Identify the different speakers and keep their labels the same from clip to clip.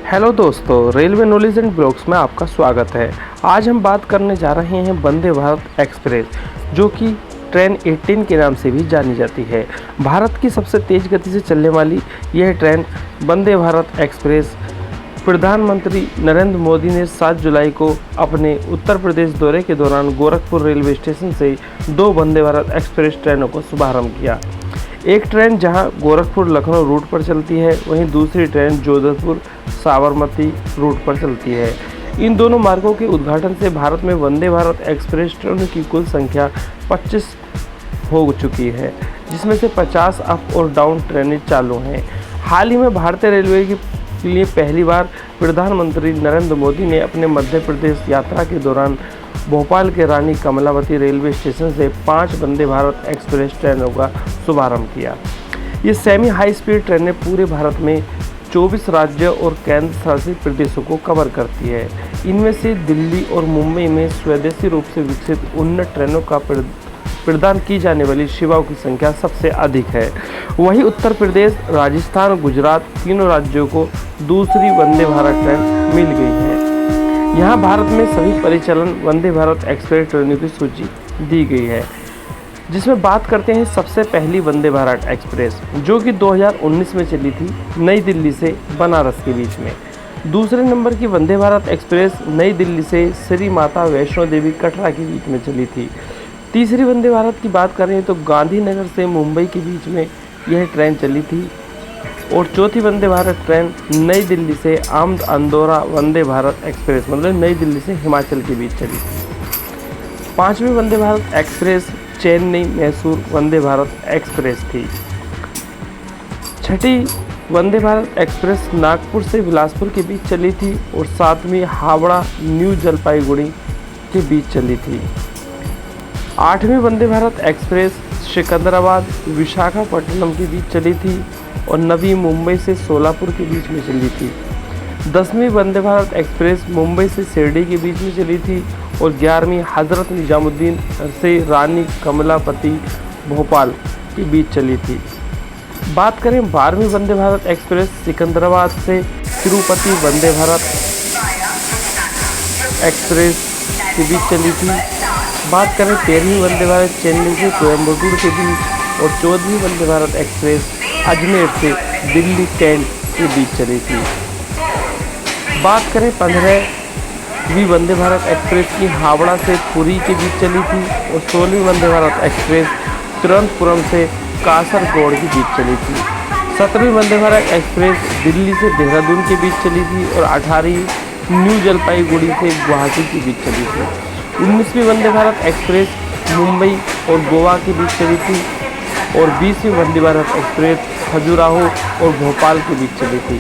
Speaker 1: Hello दोस्तों, railway knowledge and blogs में आपका स्वागत है। आज हम बात करने जा रहे हैं वंदे भारत एक्सप्रेस, जो कि ट्रेन 18 के नाम से भी जानी जाती है। भारत की सबसे तेज़ गति से चलने वाली यह ट्रेन वंदे भारत एक्सप्रेस प्रधानमंत्री नरेंद्र मोदी ने 7 जुलाई को अपने उत्तर प्रदेश दौरे के दौरान गोरखपुर रेलवे स्टेशन से 2 वंदे भारत एक्सप्रेस ट्रेनों को शुभारंभ किया। एक ट्रेन जहां गोरखपुर लखनऊ रूट पर चलती है, वहीं दूसरी ट्रेन जोधपुर साबरमती रूट पर चलती है। इन दोनों मार्गों के उद्घाटन से भारत में वंदे भारत एक्सप्रेस ट्रेनों की कुल संख्या 25 हो चुकी है, जिसमें से 50 अप और डाउन ट्रेनें चालू हैं। हाल ही में भारतीय रेलवे के लिए पहली बार प्रधानमंत्री नरेंद्र मोदी ने अपने मध्य प्रदेश यात्रा के दौरान भोपाल के रानी कमलावती रेलवे स्टेशन से 5 वंदे भारत एक्सप्रेस ट्रेनों का शुभारंभ किया। ये सेमी हाई स्पीड ट्रेनें पूरे भारत में 24 राज्यों और केंद्र शासित प्रदेशों को कवर करती है। इनमें से दिल्ली और मुंबई में स्वदेशी रूप से विकसित उन्नत ट्रेनों का प्रदान की जाने वाली सेवाओं की संख्या सबसे अधिक है। वहीं उत्तर प्रदेश, राजस्थान और गुजरात तीनों राज्यों को दूसरी वंदे भारत ट्रेन मिल गई है। यहाँ भारत में सभी परिचालन वंदे भारत एक्सप्रेस ट्रेनों की सूची दी गई है, जिसमें बात करते हैं सबसे पहली वंदे भारत एक्सप्रेस, जो कि 2019 में चली थी नई दिल्ली से बनारस के बीच में। दूसरे नंबर की वंदे भारत एक्सप्रेस नई दिल्ली से श्री माता वैष्णो देवी कटरा के बीच में चली थी। तीसरी वंदे भारत की बात करें तो गांधीनगर से मुंबई के बीच में यह ट्रेन चली थी। और चौथी वंदे भारत ट्रेन नई दिल्ली से आमद अंदौरा वंदे भारत एक्सप्रेस, मतलब नई दिल्ली से हिमाचल के बीच चली थी। पांचवी वंदे भारत एक्सप्रेस चेन्नई मैसूर वंदे भारत एक्सप्रेस थी। छठी वंदे भारत एक्सप्रेस नागपुर से बिलासपुर के बीच चली थी। और सातवीं हावड़ा न्यू जलपाईगुड़ी के बीच चली थी। आठवीं वंदे भारत एक्सप्रेस सिकंदराबाद विशाखापट्टनम के बीच चली थी। और 9वीं मुंबई से सोलापुर के बीच में चली थी। 10वीं वंदे भारत एक्सप्रेस मुंबई से शिरडी के बीच में चली थी। और 11वीं हज़रत निजामुद्दीन से रानी कमलापति भोपाल के बीच चली थी। बात करें 12वीं वंदे भारत एक्सप्रेस सिकंदराबाद से तिरुपति वंदे भारत एक्सप्रेस के बीच चली थी। बात करें 13वीं वंदे भारत चेन्नई से कोयम्बटूर के बीच। और 14वीं वंदे भारत एक्सप्रेस अजमेर से दिल्ली कैंट के बीच चली थी। बात करें 15वीं वंदे भारत एक्सप्रेस की हावड़ा से पुरी के बीच चली थी। और 16वीं वंदे भारत एक्सप्रेस तिरुवनंतपुरम से कासरगोड के बीच चली थी। 17वीं वंदे भारत एक्सप्रेस दिल्ली से देहरादून के बीच चली थी। और 18वीं न्यू जलपाईगुड़ी से गुवाहाटी के बीच चली थी। 19वीं वंदे भारत एक्सप्रेस मुंबई और गोवा के बीच चली थी। और 20वीं वंदे भारत एक्सप्रेस खजुराहो और भोपाल के बीच चली थी।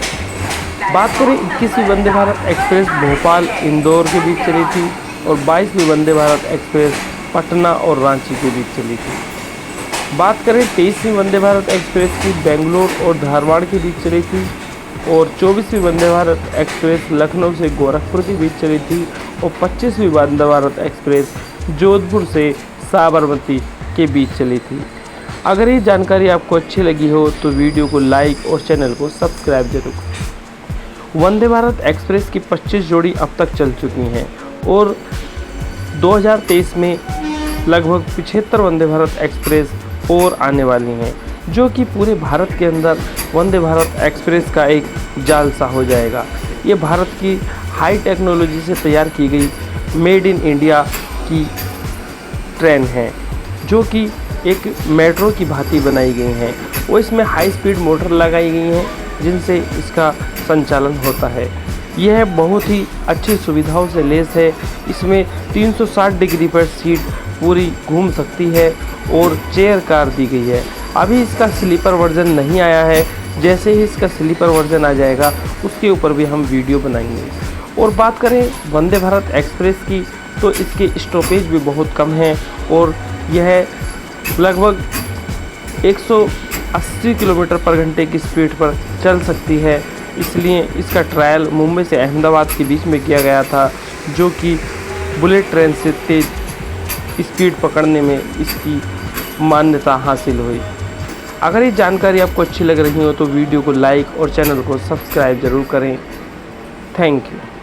Speaker 1: बात करें 21वीं वंदे भारत एक्सप्रेस भोपाल इंदौर के बीच चली थी। और 22वीं वंदे भारत एक्सप्रेस पटना और रांची के बीच चली थी। बात करें 23वीं वंदे भारत एक्सप्रेस की बेंगलोर और धारवाड़ के बीच चली थी। और 24वीं वंदे भारत एक्सप्रेस लखनऊ से गोरखपुर के बीच चली थी। और 25वीं वंदे भारत एक्सप्रेस जोधपुर से साबरमती के बीच चली थी। अगर ये जानकारी आपको अच्छी लगी हो तो वीडियो को लाइक और चैनल को सब्सक्राइब जरूर करें। वंदे भारत एक्सप्रेस की 25 जोड़ी अब तक चल चुकी हैं। और 2023 में लगभग 75 वंदे भारत एक्सप्रेस और आने वाली हैं, जो कि पूरे भारत के अंदर वंदे भारत एक्सप्रेस का एक जाल सा हो जाएगा। ये भारत की हाई टेक्नोलॉजी से तैयार की गई मेड इन इंडिया की ट्रेन है, जो कि एक मेट्रो की भांति बनाई गई हैं। और इसमें हाई स्पीड मोटर लगाई गई हैं, जिनसे इसका संचालन होता है। यह बहुत ही अच्छी सुविधाओं से लैस है। इसमें 360 डिग्री पर सीट पूरी घूम सकती है। और चेयर कार दी गई है। अभी इसका स्लीपर वर्जन नहीं आया है। जैसे ही इसका स्लीपर वर्जन आ जाएगा, उसके ऊपर भी हम वीडियो बनाएंगे। और बात करें वंदे भारत एक्सप्रेस की, तो इसके स्टॉपेज भी बहुत कम हैं। और यह लगभग 180 किलोमीटर पर घंटे की स्पीड पर चल सकती है। इसलिए इसका ट्रायल मुंबई से अहमदाबाद के बीच में किया गया था, जो कि बुलेट ट्रेन से तेज़ स्पीड पकड़ने में इसकी मान्यता हासिल हुई। अगर ये जानकारी आपको अच्छी लग रही हो तो वीडियो को लाइक और चैनल को सब्सक्राइब ज़रूर करें। Thank you.